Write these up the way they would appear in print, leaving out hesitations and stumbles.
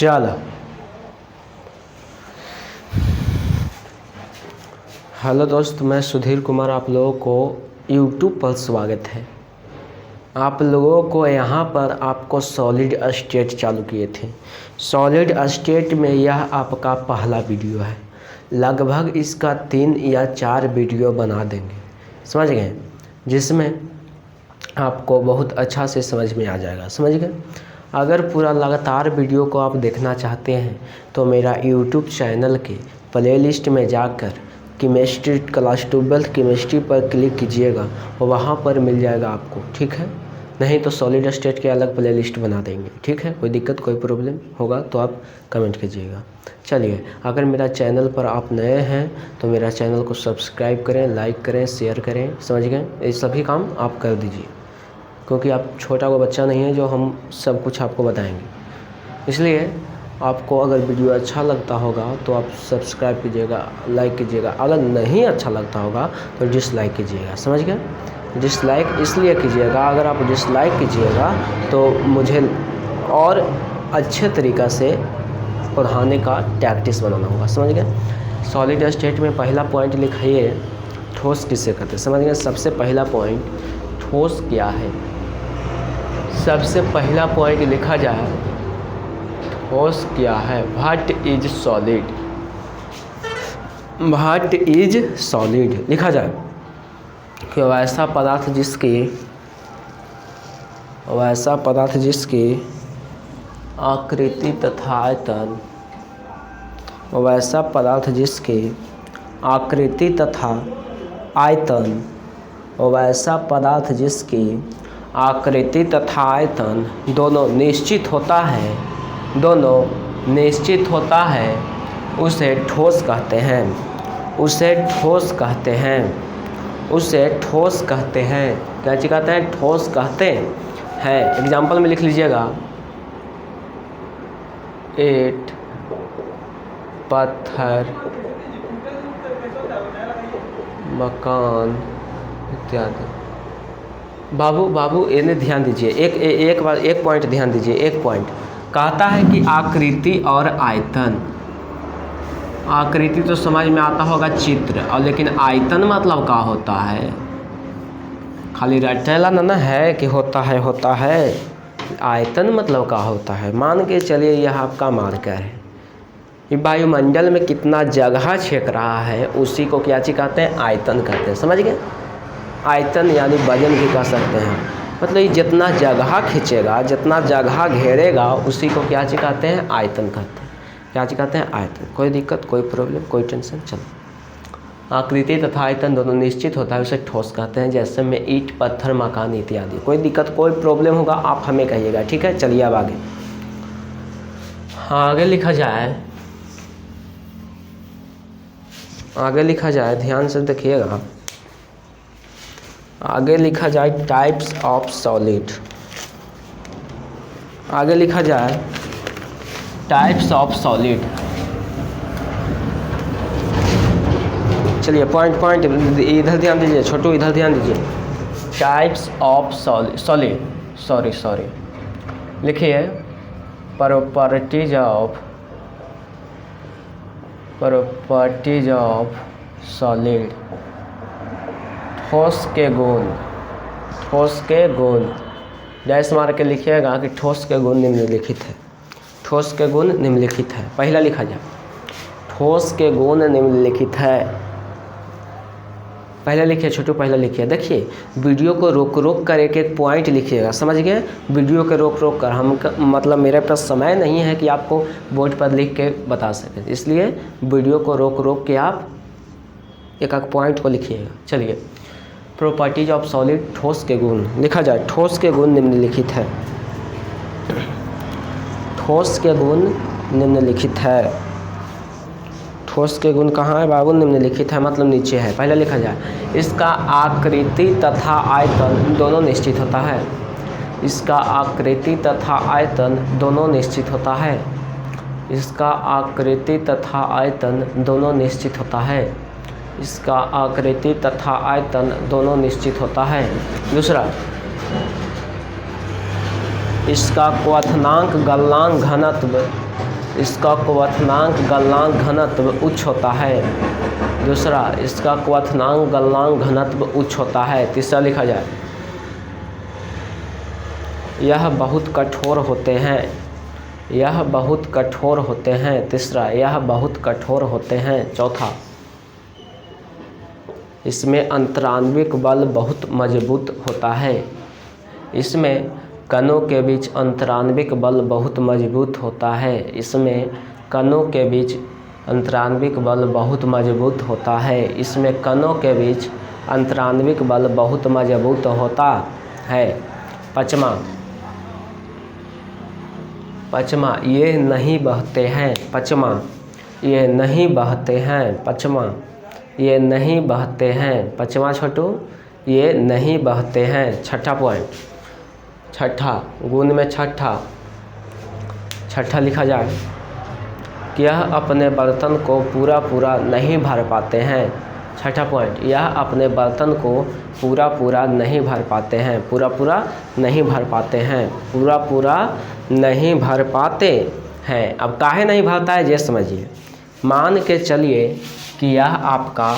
चलो, हेलो दोस्त, मैं सुधीर कुमार, आप लोगों को यूट्यूब पर स्वागत है। आप लोगों को यहाँ पर आपको सॉलिड स्टेट चालू किए थे। सॉलिड स्टेट में यह आपका पहला वीडियो है। लगभग इसका 3 या 4 वीडियो बना देंगे, समझ गए, जिसमें आपको बहुत अच्छा से समझ में आ जाएगा, समझ गए। अगर पूरा लगातार वीडियो को आप देखना चाहते हैं तो मेरा यूट्यूब चैनल के प्लेलिस्ट में जाकर केमिस्ट्री क्लास 12 केमिस्ट्री पर क्लिक कीजिएगा और वहाँ पर मिल जाएगा आपको, ठीक है। नहीं तो सॉलिड स्टेट के अलग प्लेलिस्ट बना देंगे, ठीक है। कोई दिक्कत कोई प्रॉब्लम होगा तो आप कमेंट कीजिएगा। चलिए, अगर मेरा चैनल पर आप नए हैं तो मेरा चैनल को सब्सक्राइब करें, लाइक करें, शेयर करें, समझ गए। ये सभी काम आप कर दीजिए, क्योंकि आप छोटा वो बच्चा नहीं है जो हम सब कुछ आपको बताएंगे। इसलिए आपको अगर वीडियो अच्छा लगता होगा तो आप सब्सक्राइब कीजिएगा, लाइक कीजिएगा। अगर नहीं अच्छा लगता होगा तो डिसलाइक कीजिएगा, समझ गए। डिसलाइक इसलिए कीजिएगा, अगर आप डिसलाइक कीजिएगा तो मुझे और अच्छे तरीक़ा से पढ़ाने का टैक्टिस बनाना होगा, समझ गए। सॉलिड स्टेट में पहला पॉइंट लिखाइए, ठोस किसे कहते हैं, समझ गए। सबसे पहला पॉइंट, ठोस क्या है। सबसे पहला पॉइंट लिखा जाए, ठोस क्या है। What is solid. What is solid लिखा जाए कि वैसा पदार्थ जिसकी आकृति तथा आयतन, वैसा पदार्थ जिसकी आकृति तथा आयतन, वैसा पदार्थ जिसकी आकृति तथा आयतन दोनों निश्चित होता है, उसे ठोस कहते हैं। उसे ठोस कहते हैं। क्या चीज़ कहते हैं? ठोस कहते हैं। एग्जाम्पल में लिख लीजिएगा, ईंट, पत्थर, मकान इत्यादि। बाबू इन्हें ध्यान दीजिए, एक पॉइंट ध्यान दीजिए। एक पॉइंट कहता है कि आकृति और आयतन। आकृति तो समझ में आता होगा, चित्र, और लेकिन आयतन मतलब क्या होता है? खाली रटेला ना है कि होता है। आयतन मतलब क्या होता है? मान के चलिए यह आपका मार्कर है, ये वायुमंडल में कितना जगह छेक रहा है, उसी को क्या चीज़ कहते हैं? आयतन कहते हैं, समझ गए। आयतन यानी वजन भी कह सकते हैं। मतलब ये जितना जगह खींचेगा, जितना जगह घेरेगा, उसी को क्या चीज़ कहते हैं? आयतन कहते हैं। क्या चीज़ कहते हैं? आयतन। कोई दिक्कत, कोई प्रॉब्लम, कोई टेंशन। चलो, आकृति तथा आयतन दोनों निश्चित होता है, उसे ठोस कहते हैं। जैसे में ईंट, पत्थर, मकान इत्यादि। कोई दिक्कत कोई प्रॉब्लम होगा आप हमें कहिएगा, ठीक है। चलिए अब आगे लिखा जाए, ध्यान से देखिएगा। आगे लिखा जाए टाइप्स ऑफ सॉलिड। आगे लिखा जाए टाइप्स ऑफ सॉलिड। चलिए पॉइंट इधर ध्यान दीजिए, छोटू इधर ध्यान दीजिए। टाइप्स ऑफ सॉलिड, सॉरी लिखिए, प्रॉपर्टीज ऑफ सॉलिड। ठोस के गुण डैश मार के लिखिएगा कि ठोस के गुण निम्नलिखित है। ठोस के गुण निम्नलिखित है। पहला लिखा जाए, ठोस के गुण निम्नलिखित है। पहले लिखिए छोटू, पहले लिखिए। देखिए, वीडियो को रोक कर एक पॉइंट लिखिएगा, समझ गए। वीडियो को रोक कर, हम मतलब मेरे पास समय नहीं है कि आपको बोर्ड पर लिख के बता सकें, इसलिए वीडियो को रोक के आप एक पॉइंट को लिखिएगा। चलिए, प्रॉपर्टीज ऑफ सॉलिड, ठोस के गुण लिखा जाए। ठोस के गुण निम्नलिखित है। ठोस के गुण निम्नलिखित है। ठोस के गुण कहाँ है बाबू? निम्नलिखित है मतलब नीचे है। पहले लिखा जाए, इसका आकृति तथा आयतन दोनों निश्चित होता है। इसका आकृति तथा आयतन दोनों निश्चित होता है। इसका आकृति तथा आयतन दोनों निश्चित होता है। इसका आकृति तथा आयतन दोनों निश्चित होता है। दूसरा, इसका क्वथनांक, गलनांक, घनत्व इसका क्वथनांक गलनांक घनत्व उच्च होता है। दूसरा, इसका क्वथनांक गलनांक घनत्व उच्च होता है। तीसरा लिखा जाए, यह बहुत कठोर होते हैं। यह बहुत कठोर होते हैं। तीसरा, यह बहुत कठोर होते हैं। चौथा, इसमें अंतराण्विक बल बहुत मजबूत होता है। इसमें कणों के बीच अंतराण्विक बल बहुत मजबूत होता है। इसमें कणों के बीच अंतराण्विक बल बहुत मजबूत होता है। इसमें कणों के बीच अंतराण्विक बल बहुत मजबूत होता है। पचमा, ये नहीं बहते हैं। पचमा, ये नहीं बहते हैं। पचमा, ये नहीं बहते हैं। पचमा छोटू, ये नहीं बहते हैं। छठा पॉइंट, छठा गुण में छठा लिखा जाए कि यह अपने बर्तन को पूरा नहीं भर पाते हैं। छठा पॉइंट, यह अपने बर्तन को पूरा नहीं भर पाते हैं। पूरा नहीं भर पाते हैं। पूरा नहीं भर पाते हैं। अब काहे नहीं भरता है ये समझिए। मान के चलिए कि यह आपका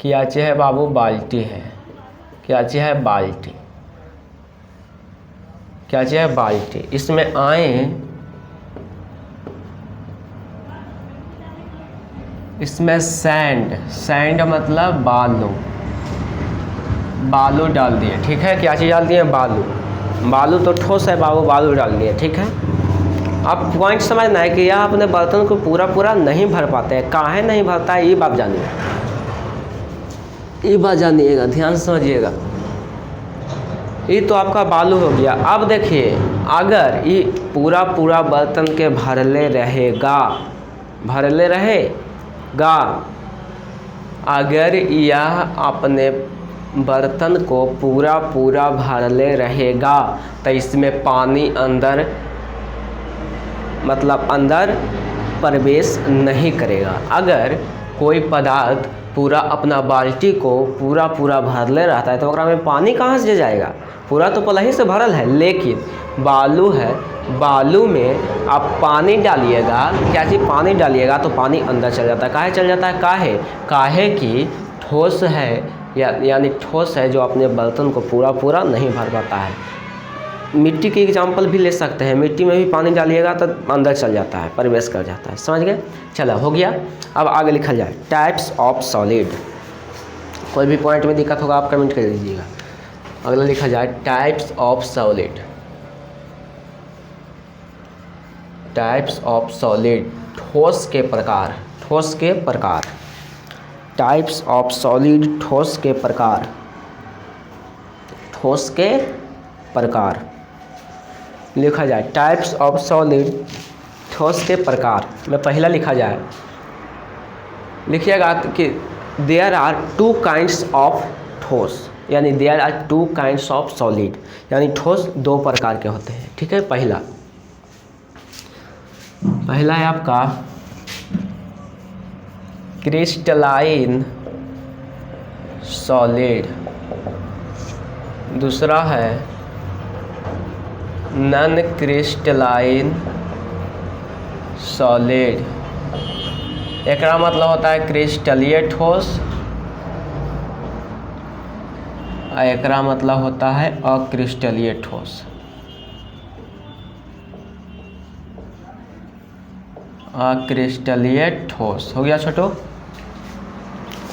क्या चीज़ है बाबू? बाल्टी है। क्या चीज़ है? बाल्टी। क्या चीज़ है? बाल्टी। इसमें आए, इसमें सैंड मतलब बालू डाल दिए। ठीक है, क्या चीज़ डाल दिए? बालू तो ठोस है बाबू, बालू डाल दिए। ठीक है, अब पॉइंट समझना है कि यह अपने बर्तन को पूरा नहीं भर पाते हैं। काहे नहीं भरता है ये बात जानिएगा, ध्यान से समझिएगा। ये तो आपका बालू हो गया। अब देखिए, अगर ये पूरा बर्तन के भरले रहेगा, अगर यह अपने बर्तन को पूरा भरले रहेगा तो इसमें पानी अंदर प्रवेश नहीं करेगा। अगर कोई पदार्थ पूरा अपना बाल्टी को पूरा भरले रहता है तो ओकरा में पानी कहाँ से जाएगा? पूरा तो पहले ही से भरल है। लेकिन बालू है, बालू में आप पानी डालिएगा, क्या चीज़? पानी डालिएगा तो पानी अंदर चल जाता है। काहे चल जाता है? काहे कि ठोस है, यानी ठोस है जो अपने बर्तन को पूरा नहीं भर पाता है। मिट्टी की एग्जाम्पल भी ले सकते हैं। मिट्टी में भी पानी डालिएगा तो अंदर चल जाता है, प्रवेश कर जाता है। समझ गए? चलो, हो गया। अब आगे लिखा जाए, टाइप्स ऑफ सॉलिड। कोई भी पॉइंट में दिक्कत होगा आप कमेंट कर दीजिएगा। अगला लिखा जाए, types of solid. Types of solid, ठोस के प्रकार। टाइप्स ऑफ सॉलिड, ठोस के प्रकार। लिखा जाए, टाइप्स ऑफ सॉलिड, ठोस के प्रकार में पहला लिखा जाए, लिखिएगा कि देयर आर 2 काइंड्स ऑफ ठोस, यानी there are 2 kinds of solid, यानी ठोस 2 प्रकार के होते हैं। ठीक है, पहला है आपका क्रिस्टलाइन सॉलिड। दूसरा है नॉन क्रिस्टलाइन सॉलिड। एक मतलब होता है क्रिस्टलीय ठोस, और एक मतलब होता है अक्रिस्टलीय ठोस। अक्रिस्टलीय ठोस हो गया छोटो,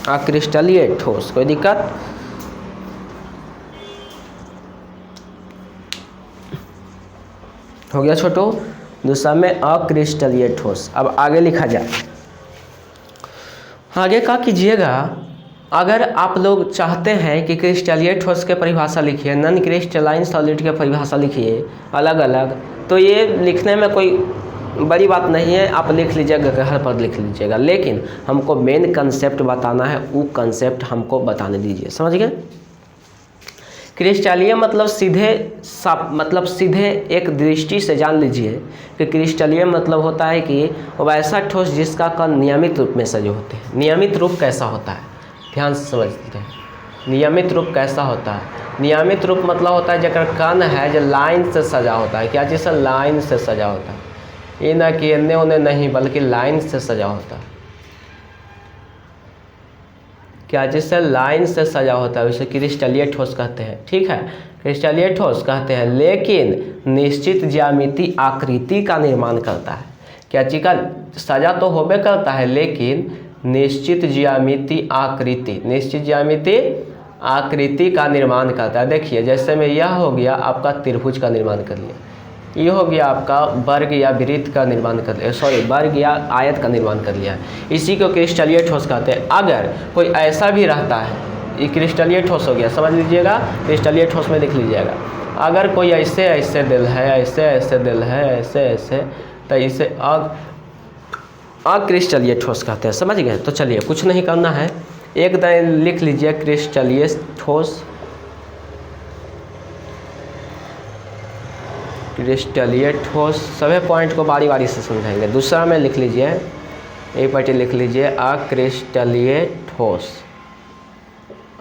अक्रिस्टलीय ठोस। कोई दिक्कत? हो गया छोटो। दूसरा में अक्रिस्टलीय ठोस। अब आगे लिखा जाए, आगे का कीजिएगा, अगर आप लोग चाहते हैं कि क्रिस्टलीय ठोस के परिभाषा लिखिए, नॉन क्रिस्टलाइन सॉलिड के परिभाषा लिखिए अलग अलग, तो ये लिखने में कोई बड़ी बात नहीं है, आप लिख लीजिएगा, घर पर लिख लीजिएगा। लेकिन हमको मेन कंसेप्ट बताना है, वो कंसेप्ट हमको बताने दीजिए। समझ गए? क्रिस्टलीय मतलब सीधे एक दृष्टि से जान लीजिए कि क्रिस्टलीय मतलब होता है कि वो ऐसा ठोस जिसका कण नियमित रूप में सजे होते हैं। नियमित रूप कैसा होता है? ध्यान से समझते हैं। नियमित रूप कैसा होता है? नियमित रूप मतलब होता है जकर कण है जो लाइन से सजा होता है। क्या चीज़ से? लाइन से सजा होता है। ये ना कि एने ओने नहीं, बल्कि लाइन से सजा होता है। क्या चीज़ से? लाइन से सजा होता है, उसे क्रिस्टलीय ठोस कहते हैं। ठीक है, क्रिस्टलीय ठोस कहते हैं, लेकिन निश्चित ज्यामिति आकृति का निर्माण करता है। क्या चीज़ का? सजा तो होबे करता है, लेकिन निश्चित ज्यामिति आकृति, निश्चित ज्यामिति आकृति का निर्माण करता है। देखिए जैसे में यह हो गया आपका त्रिभुज का निर्माण कर लिया, ये हो गया आपका वर्ग या वृत्त का निर्माण कर लिया, सॉरी वर्ग या आयत का निर्माण कर लिया है। इसी को क्रिस्टलीय ठोस कहते हैं। अगर कोई ऐसा भी रहता है, ये क्रिस्टलीय ठोस हो गया, समझ लीजिएगा, क्रिस्टलीय ठोस में लिख लीजिएगा। अगर कोई ऐसे ऐसे दिल है, ऐसे ऐसे दिल है, ऐसे ऐसे, तो इसे अक्रिस्टलीय ठोस कहते हैं। समझ गए? तो चलिए कुछ नहीं करना है, एक दिन लिख लीजिए क्रिस्टलीय ठोस, क्रिस्टलीय ठोस। सभी पॉइंट को बारी बारी से समझाएंगे। दूसरा में लिख लीजिए, एक पट्टी लिख लीजिए अक्रिस्टलीय ठोस,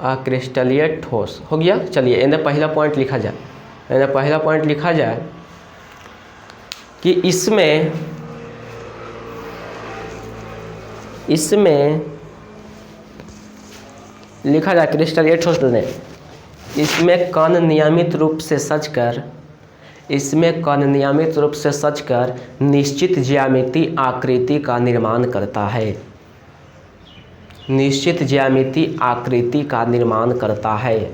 अक्रिस्टलीय ठोस हो गया। चलिए इन्हें पहला पॉइंट लिखा जाए, इन्हें पहला पॉइंट लिखा जाए कि इसमें लिखा जाए क्रिस्टलीय ठोस में, इसमें कण नियमित रूप से सजकर, इसमें कण नियमित रूप से सजकर निश्चित ज्यामिति आकृति का निर्माण करता है, निश्चित ज्यामिति आकृति का निर्माण करता है।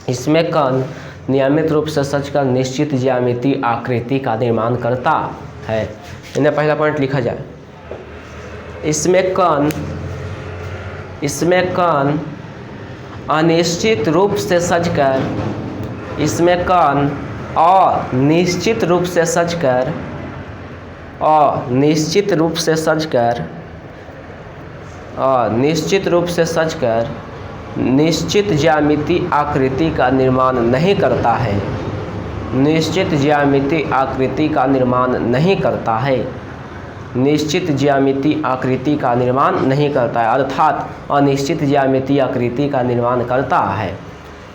इसमें कण नियमित रूप से सजकर निश्चित ज्यामिति आकृति का निर्माण करता है। इन्हें पहला पॉइंट लिखा जाए, इसमें कण अनिश्चित रूप से सजकर, इसमें कण अनिश्चित रूप से सजकर, अनिश्चित रूप से सजकर, अनिश्चित रूप से सजकर निश्चित ज्यामिति आकृति का निर्माण नहीं करता है, निश्चित ज्यामिति आकृति का निर्माण नहीं करता है, निश्चित ज्यामिति आकृति का निर्माण नहीं करता है, अर्थात अनिश्चित ज्यामिति आकृति का निर्माण करता है।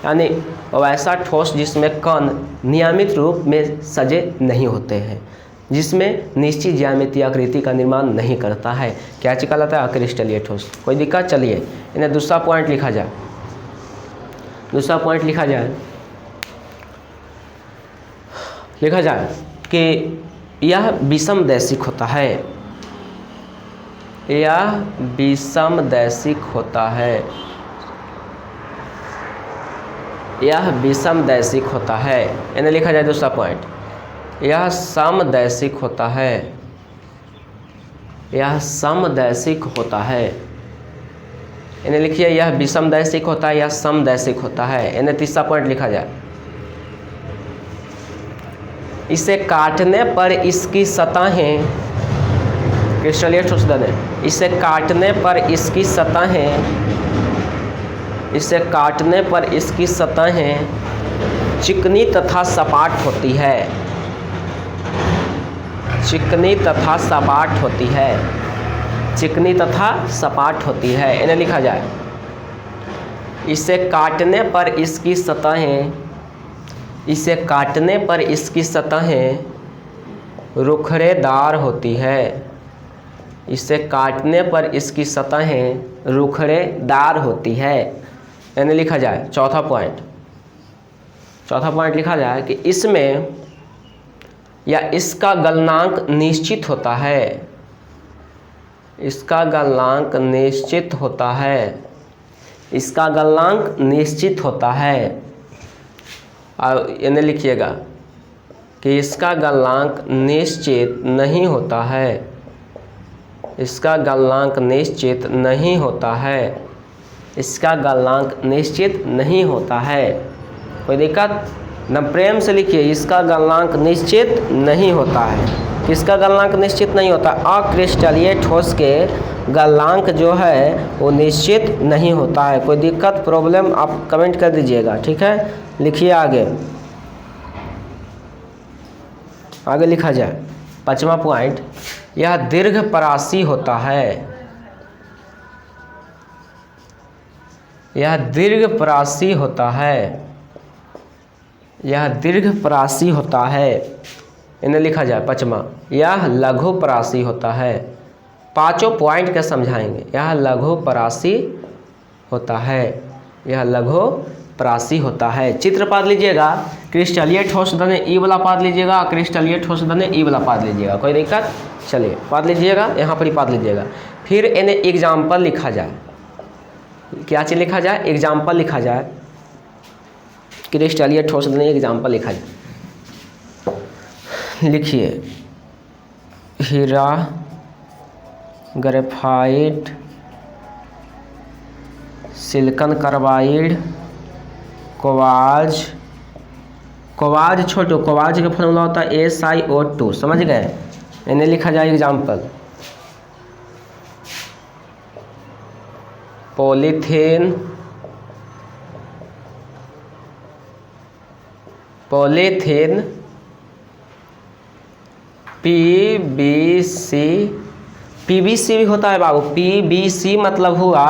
यानी वैसा ठोस जिसमें कण नियमित रूप में सजे नहीं होते हैं, जिसमें निश्चित ज्यामिति आकृति का निर्माण नहीं करता है। क्या चीज कहलाता है? अक्रिस्टलीय ठोस। कोई दिक्कत? चलिए इन्हें दूसरा पॉइंट लिखा जाए, दूसरा पॉइंट लिखा जाए, लिखा जाए कि यह विषमदैशिक होता है, यह विषमदैशिक होता है, यह विषमदैशिक होता है। इन्हें लिखा जाए दूसरा पॉइंट, यह समदैशिक होता है, यह समदैशिक होता है। इन्हें लिखिए, यह विषमदैशिक होता है या समदैशिक होता है। इन्हें तीसरा पॉइंट लिखा जाए, इसे काटने पर इसकी सतहें, क्रिस्टलीय ठोस दें, इसे काटने पर इसकी सतहें, इसे काटने पर इसकी सतहें चिकनी तथा सपाट होती है, चिकनी तथा सपाट होती है, चिकनी तथा सपाट होती है। इन्हें लिखा जाए, इसे काटने पर इसकी सतहें, इसे काटने पर इसकी सतहें रुखड़ेदार होती है, इसे काटने पर इसकी सतहें रुखड़ेदार होती है। यानी लिखा जाए चौथा पॉइंट, चौथा पॉइंट लिखा जाए कि इसमें या इसका गलनांक निश्चित होता है, इसका गलनांक निश्चित होता है, इसका गलनांक निश्चित होता है। और इन्हें लिखिएगा कि इसका गलनांक निश्चित नहीं होता है, इसका गलनांक निश्चित नहीं होता है, इसका गलनांक निश्चित नहीं होता है। कोई दिक्कत? न प्रेम से लिखिए, इसका गलनांक निश्चित नहीं होता है। किसका गलनांक निश्चित नहीं होता? अक्रिस्टलीय ठोस के गलनांक जो है वो निश्चित नहीं होता है। कोई दिक्कत प्रॉब्लम आप कमेंट कर दीजिएगा, ठीक है। लिखिए आगे, आगे लिखा जाए पांचवा पॉइंट, यह दीर्घ परासी होता है, यह दीर्घप्रासी होता है, यह दीर्घप्रासी होता है। इन्हें लिखा जाए पाँचवा, यह लघुप्रासी होता है। पांचों पॉइंट के समझाएंगे। यह लघुप्रासी होता है, यह लघुप्रासी होता है। चित्र पाद लीजिएगा, क्रिस्टलीय ठोस धने ई वाला पाद लीजिएगा, क्रिस्टलीय ठोस धने ई वाला पाद लीजिएगा, कोई दिक्कत। चलिए पाद लीजिएगा, यहाँ पर ही पाद लीजिएगा। फिर इन्हें एग्जाम्पल लिखा जाए। क्या चीज़ लिखा जाए? एग्जाम्पल लिखा जाए। क्रिस्टलीय ठोस धने एग्जाम्पल लिखा जाए। लिखिए, हीरा, graphite, silicon carbide, quartz. Quartz छोटो, क्वार्ट्ज का फॉर्मूला होता है SiO2, समझ गए। इन्हें लिखा जाए example. Polythene, polythene, PVC, PVC भी होता है बाबू। PVC मतलब हुआ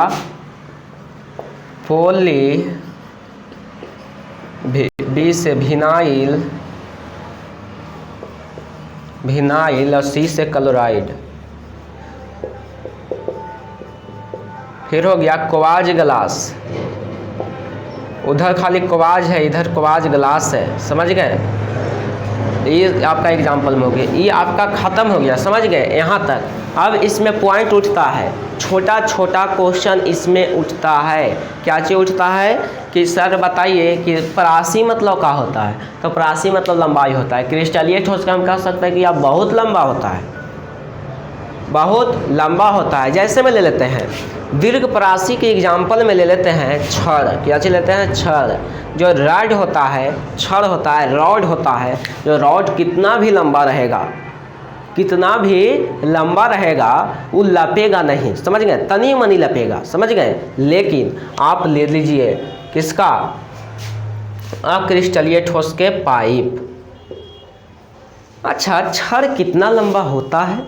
पोली, बी से विनाइल, विनाइल और C से क्लोराइड। फिर हो गया क्वार्ट्ज ग्लास। उधर खाली क्वार्ट्ज है, इधर क्वार्ट्ज ग्लास है, समझ गए। ये आपका एग्जाम्पल में हो गया। ये आपका ख़त्म हो गया, समझ गए यहाँ तक। अब इसमें पॉइंट उठता है, छोटा छोटा क्वेश्चन इसमें उठता है। क्या चीज़ उठता है कि सर बताइए कि प्रासी मतलब क्या होता है? तो प्रासी मतलब लंबाई होता है। क्रिस्टलीय ठोस का हम कह सकते हैं कि यह बहुत लंबा होता है, बहुत लंबा होता है। जैसे में ले लेते हैं दीर्घप्रासी के एग्जाम्पल में ले लेते हैं छड़। क्या चीज़ लेते हैं? छड़। जो रॉड होता है, छड़ होता है, रॉड होता है। जो रॉड कितना भी लंबा रहेगा, कितना भी लंबा रहेगा, वो लपेगा नहीं, समझ गए। तनी मनी लपेगा, समझ गए। लेकिन आप ले लीजिए किसका? अक्रिस्टलीय ठोस के पाइप। अच्छा, छड़ कितना लंबा होता है,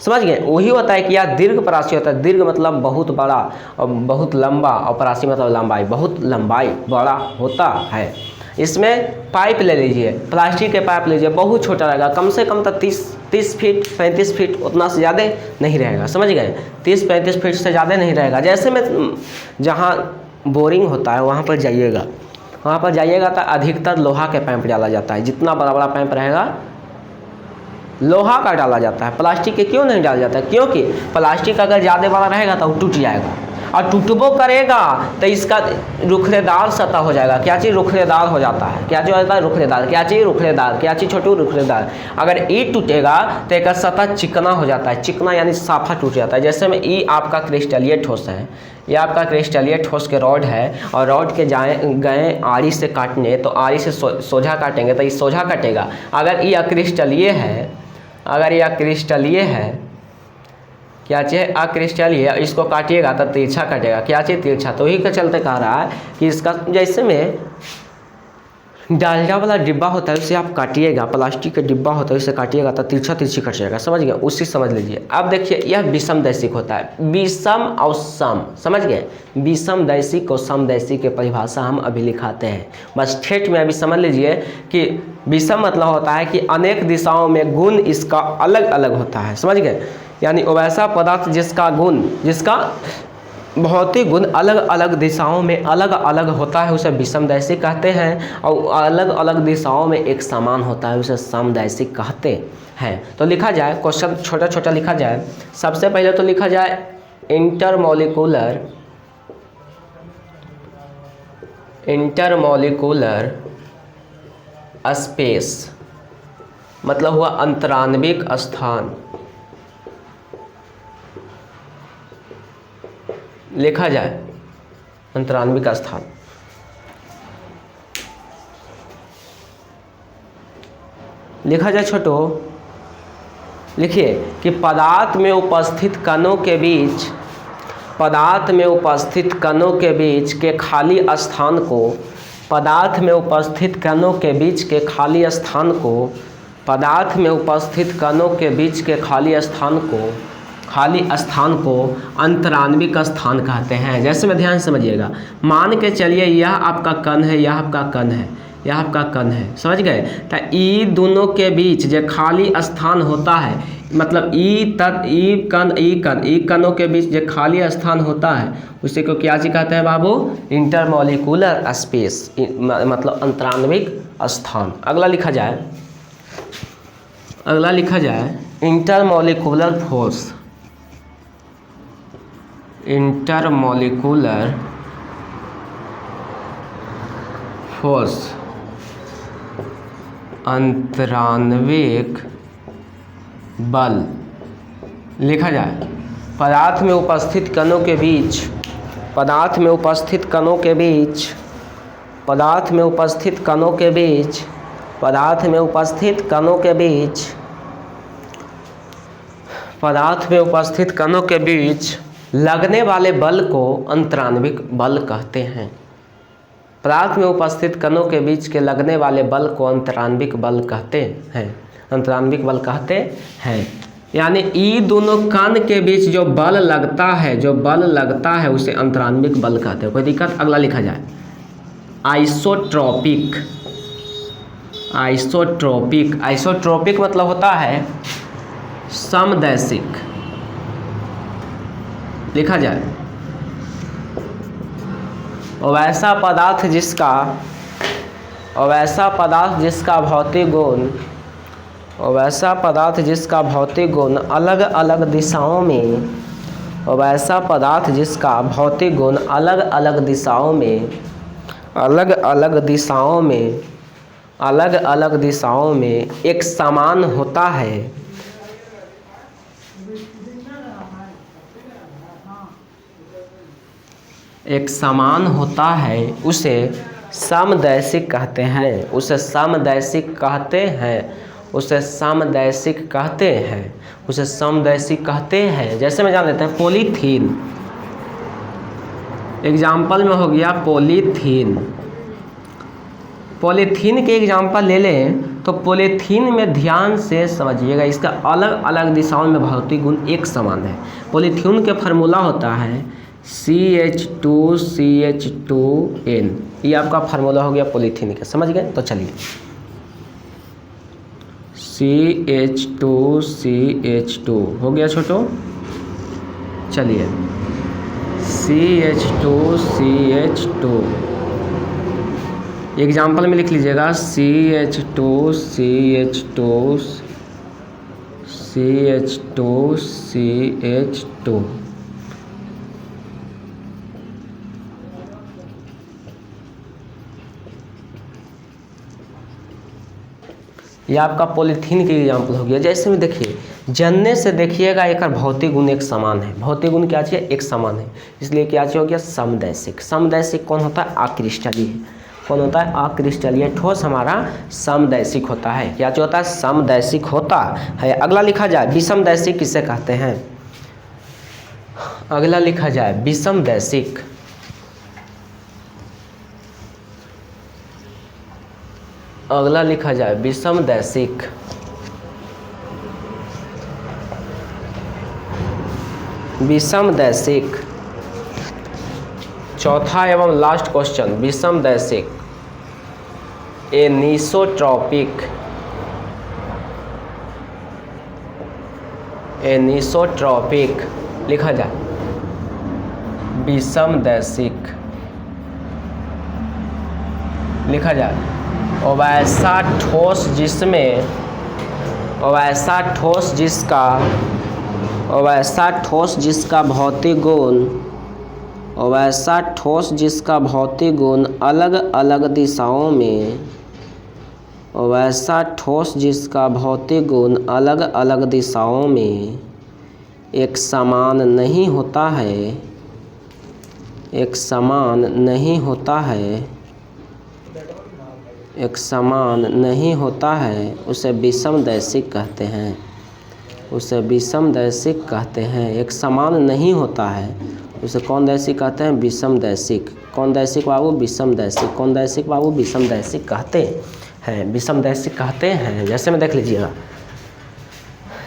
समझ गए। वही होता है कि यह दीर्घप्रासी होता है। दीर्घ मतलब बहुत बड़ा और बहुत लंबा, और प्रासी मतलब लंबाई, बहुत लंबाई बड़ा होता है। इसमें पाइप ले लीजिए, प्लास्टिक के पाइप लीजिए, बहुत छोटा रहेगा, कम से कम तो 30 फीट 35 फीट, उतना से ज़्यादा नहीं रहेगा, समझ गए। 30-35 फीट से ज़्यादा नहीं रहेगा। जैसे में जहाँ बोरिंग होता है वहाँ पर जाइएगा, वहाँ पर जाइएगा तो अधिकतर लोहा के पाइप डाला जाता है। जितना बड़ा बड़ा पाइप रहेगा लोहा का डाला जाता है, प्लास्टिक के क्यों नहीं डाला जाता है? क्योंकि प्लास्टिक अगर ज़्यादा बड़ा रहेगा तो वो टूट जाएगा, और टूटबो करेगा तो इसका रुखरेदार सतह हो जाएगा। क्या चीज़? रुखरेदार हो जाता है। क्या चीज़ हो जाता है? रुखरेदार। क्या चीज़? रुखरेदार। क्या चीज़ छोटू? रुखरेदार। अगर ई टूटेगा तो एक सतह चिकना हो जाता है। चिकना यानी साफा टूट जाता है। जैसे में ई आपका क्रिस्टलीय ठोस है, ये आपका क्रिस्टलीय ठोस के रॉड है, और रॉड के गए आरी से काटने, तो आरी से सोझा काटेंगे तो ये सोझा कटेगा। अगर ये अक्रिस्टलीय है, अगर ये अक्रिस्टलीय है, क्या चीज़? अक्रिस्टलीय, इसको काटिएगा तो तिरछा कटेगा। क्या चीज़? तिरछा। तो वही के चलते कह रहा है कि इसका जैसे में डालडा वाला डिब्बा होता है, उसे आप काटिएगा, प्लास्टिक का डिब्बा होता है, उसे काटिएगा तो तिरछा तिरछी कट जाएगा, समझ गए। उसी समझ लीजिए। अब देखिए, यह विषमदैशिक होता है। विषम और सम, समझ गए। विषमदैशिक और समदैशिक की परिभाषा हम अभी लिखाते हैं, बस ठेठ में अभी समझ लीजिए कि विषम मतलब होता है कि अनेक दिशाओं में गुण इसका अलग अलग होता है, समझ गए। यानी वैसा पदार्थ जिसका गुण, जिसका भौतिक गुण अलग अलग दिशाओं में अलग अलग होता है, उसे विषमदैशिक कहते हैं। और अलग अलग दिशाओं में एक समान होता है, उसे समदैशिक कहते हैं। तो लिखा जाए, क्वेश्चन छोटा छोटा लिखा जाए। सबसे पहले तो लिखा जाए इंटरमॉलिक्यूलर, इंटरमॉलिक्यूलर स्पेस मतलब हुआ अंतराण्विक स्थान। लिखा जाए अंतराण्विक स्थान। लिखा जाए छोटो, लिखिए कि पदार्थ में उपस्थित कणों के बीच, पदार्थ में उपस्थित कणों के बीच के खाली स्थान को, पदार्थ में उपस्थित कणों के बीच के खाली स्थान को, पदार्थ में उपस्थित कणों के बीच के खाली स्थान को खाली स्थान को अंतरान्विक स्थान कहते हैं। जैसे में ध्यान समझिएगा, मान के चलिए यह आपका कण है, यह आपका कण है, यह आपका कण है, समझ गए। तो ई दोनों के बीच जो खाली स्थान होता है, मतलब ई कणों के बीच जो खाली स्थान होता है उसे को क्या जी कहते हैं बाबू? इंटरमॉलिक्यूलर स्पेस, मतलब अंतरान्विक स्थान। अगला लिखा जाए इंटरमॉलिक्यूलर फोर्स। इंटरमॉलिक्यूलर फोर्स अंतरान्विक बल। लिखा जाए पदार्थ में उपस्थित कणों के बीच, पदार्थ में उपस्थित कणों के बीच, पदार्थ में उपस्थित कणों के बीच, पदार्थ में उपस्थित कणों के बीच, पदार्थ में उपस्थित कणों के बीच लगने वाले बल को अंतरान्विक बल कहते हैं। पदार्थ में उपस्थित कणों के बीच के लगने वाले बल को अंतरान्विक बल कहते हैं, अंतरान्विक बल कहते हैं। यानी ई दोनों कण के बीच जो बल लगता है, जो बल लगता है उसे अंतरान्विक बल कहते हैं। कोई दिक्कत? अगला लिखा जाए आइसोट्रोपिक। आइसोट्रोपिक, आइसोट्रोपिक मतलब होता है समदैशिक। लिखा जाए वैसा पदार्थ जिसका, वैसा पदार्थ जिसका भौतिक गुण, वैसा पदार्थ जिसका भौतिक गुण अलग अलग दिशाओं में, वैसा पदार्थ जिसका भौतिक गुण अलग अलग दिशाओं में, अलग अलग दिशाओं में, अलग अलग दिशाओं में एक समान होता है, एक समान होता है, उसे समदैशिक कहते हैं, उसे समदैशिक कहते हैं, उसे समदैशिक कहते हैं, उसे समदैशिक कहते हैं। जैसे में जान लेते हैं पॉलीथीन, एग्जाम्पल में हो गया पॉलीथीन। पॉलीथीन के एग्जाम्पल ले लें तो पॉलीथीन में ध्यान से समझिएगा, इसका अलग अलग दिशाओं में भौतिक गुण एक समान है। पॉलीथीन के फार्मूला होता है CH2CH2N, ये आपका फार्मूला हो गया पॉलीथीन का, समझ गए। तो चलिए CH2CH2 हो गया छोटो, चलिए CH2CH2 एग्जाम्पल में लिख लीजिएगा CH2CH2 यह आपका पॉलीथीन के एग्जाम्पल हो गया। जैसे में देखिए जनने से देखिएगा एक भौतिक गुण एक समान है, भौतिक गुण क्या चाहिए? एक समान है, इसलिए क्या चाहिए हो गया? समदैशिक। समदैशिक कौन होता है? अक्रिस्टलीय। कौन होता है? अक्रिस्टलीय ठोस हमारा समदैशिक होता है। क्या जो होता है? समदैशिक होता है। अगला लिखा जाए विषमदैशिक किसे कहते हैं? अगला लिखा जाए विषमदैशिक। अगला लिखा जाए विषमदैशिक। विषमदैशिक चौथा एवं लास्ट क्वेश्चन, विषमदैशिक एनिसोट्रॉपिक। एनिसोट्रॉपिक लिखा जाए विषमदैशिक। लिखा जाए वैसा ठोस जिसमें, वैसा ठोस जिसका, वैसा ठोस जिसका भौतिक गुण, वैसा ठोस जिसका भौतिक गुण अलग अलग दिशाओं में, वैसा ठोस जिसका भौतिक गुण अलग अलग दिशाओं में एक समान नहीं होता है, एक समान नहीं होता है, एक समान नहीं होता है, उसे विषमदैशिक कहते हैं। उसे विषमदैशिक कहते हैं। एक समान नहीं होता है उसे कौन दैशिक कहते हैं? विषमदैशिक। कौन दैशिक बाबू? विषमदैशिक। कौन दैशिक बाबू? विषमदैशिक कहते हैं, विषमदैशिक कहते हैं। जैसे में देख लीजिएगा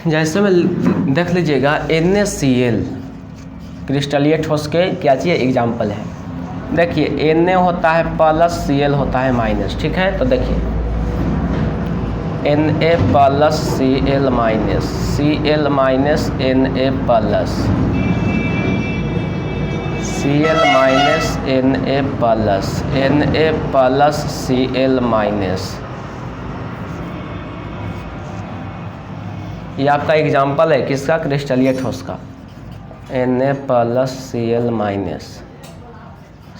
जैसे में देख लीजिएगा NaCl क्रिस्टलीय ठोस के क्या चाहिए एग्जाम्पल है। देखिए Na होता है प्लस, Cl होता है माइनस, ठीक है। तो देखिए Na plus Cl minus, Cl minus Na plus, Cl minus Na plus, Na plus Cl minus. ये आपका एग्जाम्पल है किसका, क्रिस्टलीय ठोस का। Na plus Cl minus,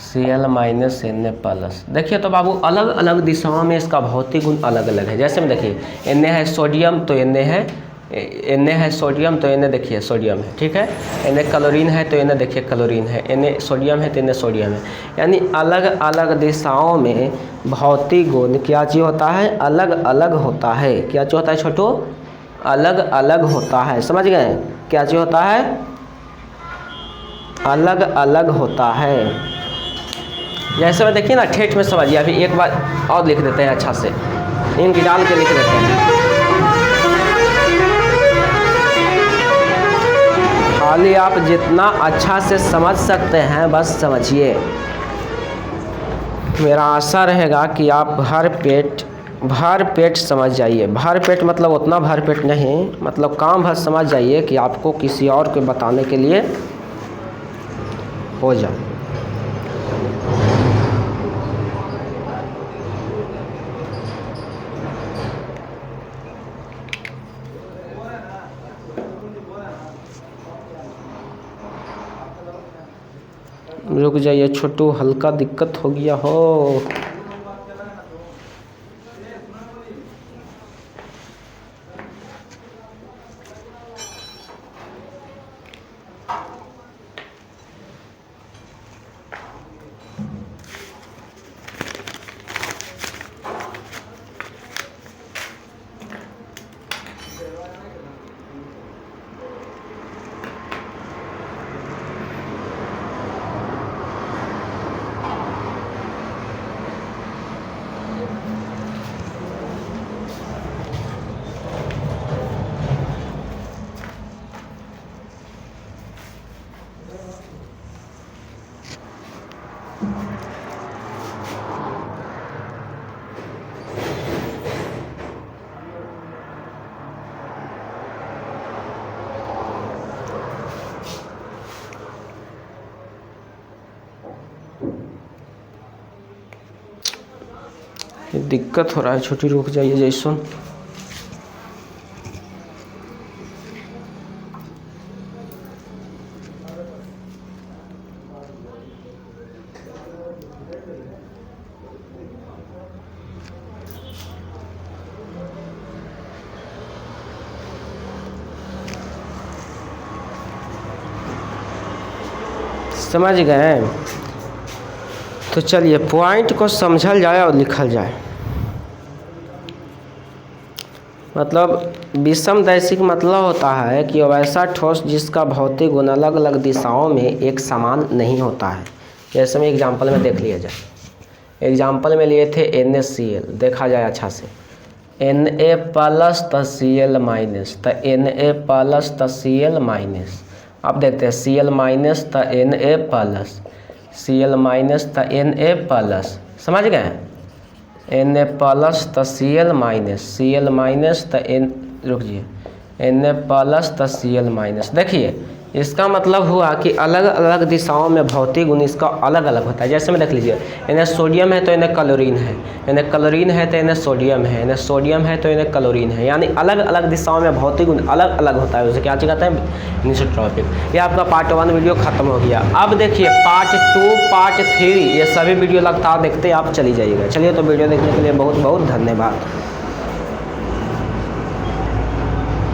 Cl minus Na plus. देखिए तो बाबू अलग अलग दिशाओं में इसका भौतिक गुण अलग अलग है। जैसे में देखिए Na है सोडियम तो Na है सोडियम तो Na देखिए सोडियम है, ठीक है। Na क्लोरीन है तो Na देखिए क्लोरीन है, Na सोडियम है तो Na सोडियम है। यानी अलग अलग दिशाओं में भौतिक गुण क्या चीज़ होता है, अलग अलग होता है। क्या चीज़ होता है छोटू, अलग अलग होता है, समझ गए। क्या चीज़ होता है, अलग अलग होता है। जैसे में देखिए ना ठेठ में समझिए। अभी एक बार और लिख देते हैं अच्छा से, इनकी डाल के लिख देते हैं। खाली आप जितना अच्छा से समझ सकते हैं बस समझिए। मेरा आशा रहेगा कि आप भर पेट समझ जाइए। भर पेट मतलब उतना भर पेट नहीं, मतलब काम भर समझ जाइए कि आपको किसी और को बताने के लिए हो जाए। रुक जाइए छोटू, हल्का दिक्कत हो गया हो। दिक्कत हो रहा है छोटी, रुक जाइए जैसन। समझ गए। तो चलिए पॉइंट को समझल जाए और लिखल जाए। मतलब विषमदैशिक मतलब होता है कि वैसा ठोस जिसका भौतिक गुण अलग अलग दिशाओं में एक समान नहीं होता है। जैसे में एग्जाम्पल में देख लिया जाए। एग्जाम्पल में लिए थे NaCl, देखा जाए अच्छा से Na प्लस तो Cl माइनस, तो Na प्लस तो Cl माइनस। अब देखते हैं Cl माइनस तो Na प्लस, Cl माइनस तो Na प्लस, समझ गए। Na प्लस तो Cl माइनस, Cl माइनस तो रुकिए Na प्लस तो Cl माइनस। देखिए इसका मतलब हुआ कि अलग अलग दिशाओं में भौतिक गुण इसका अलग अलग होता है। जैसे में देख लीजिए Na सोडियम है तो Na क्लोरीन है, Na क्लोरीन है तो Na सोडियम है, Na सोडियम है तो Na क्लोरीन है। यानी अलग अलग दिशाओं में भौतिक गुण अलग अलग होता है। उसे क्या कहते हैं, निसोट्रॉपिक। ये आपका पार्ट 1 वीडियो खत्म हो गया। अब देखिए पार्ट 2 पार्ट 3 ये सभी वीडियो लगातार देखते आप चली जाइएगा। चलिए तो वीडियो देखने के लिए बहुत बहुत धन्यवाद।